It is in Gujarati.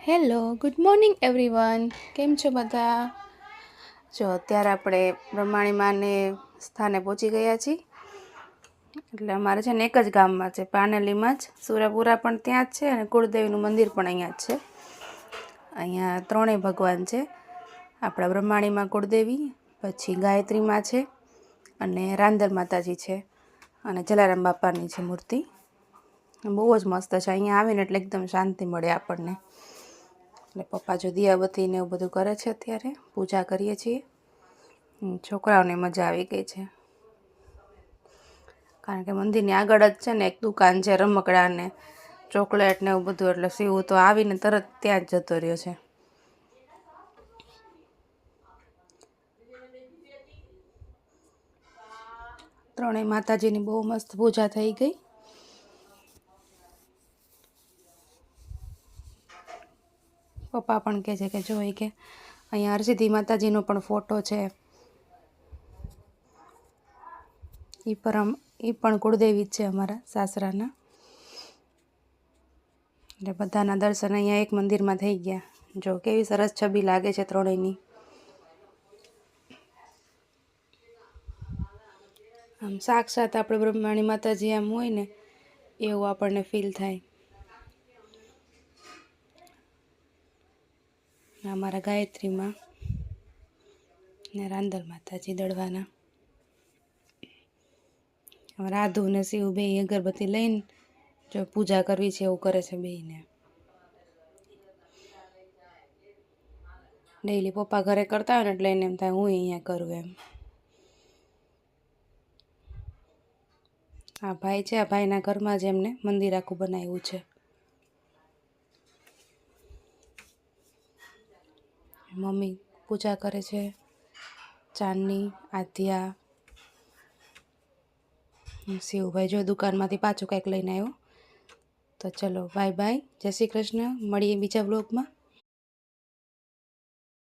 Hello, good morning everyone. કેમ છો બધા? જો અત્યારે આપણે બ્રહ્માણી માને સ્થાને પહોંચી ગયા છીએ. એટલે અમારે છે ને એક જ ગામમાં છે, પાનેલીમાં જ. સુરાપુરા પણ ત્યાં જ છે અને કુળદેવીનું મંદિર પણ અહીંયા જ છે. અહીંયા ત્રણેય ભગવાન છે. આપણા બ્રહ્માણીમાં કુળદેવી, પછી ગાયત્રીમાં છે અને રાંદર માતાજી છે અને જલારામ બાપાની છે મૂર્તિ. બહુ જ મસ્ત છે. અહીંયા આવીને એટલે એકદમ શાંતિ મળે આપણને. એટલે પપ્પા જો દિયાબત્તી ને એવું બધું કરે છે, અત્યારે પૂજા કરીએ છીએ. છોકરાઓને મજા આવી ગઈ છે, કારણ કે મંદિરની આગળ જ છે ને એક દુકાન છે રમકડા ને ચોકલેટ ને એવું બધું. એટલે શિવ તો આવીને તરત ત્યાં જ જતો રહ્યો છે. ત્રણેય માતાજીની બહુ મસ્ત પૂજા થઈ ગઈ. પપ્પા પણ કહે છે કે જોઈ કે અહીંયા હરસિદ્ધિ માતાજીનો પણ ફોટો છે. એ પણ કુળદેવી જ છે અમારા સાસરાના. એટલે બધાના દર્શન અહીંયા એક મંદિરમાં થઈ ગયા. જો કેવી સરસ છબી લાગે છે ત્રણેયની. આમ સાક્ષાત આપણે બ્રહ્માણી માતાજી આમ હોય ને એવું આપણને ફીલ થાય. અમારા ગાયત્રીમાં ને રાંદર માતાજી દળવાના. રાધુ ને શિવ બે અગરબત્તી લઈને જો પૂજા કરવી છે એવું કરે છે બેયને. ડેઈલી પપ્પા ઘરે કરતા હોય ને એટલે એને એમ થાય હું અહીંયા કરું એમ. આ ભાઈ છે, આ ભાઈના ઘરમાં જ એમને મંદિર આખું બનાવ્યું છે. મમ્મી પૂજા કરે છે, ચાંદની, આધ્યા. શિવભાઈ જો દુકાનમાંથી પાછું કંઈક લઈને આવ્યો. તો ચલો બાય બાય, જય શ્રી કૃષ્ણ. મળીએ બીજા બ્લોગમાં.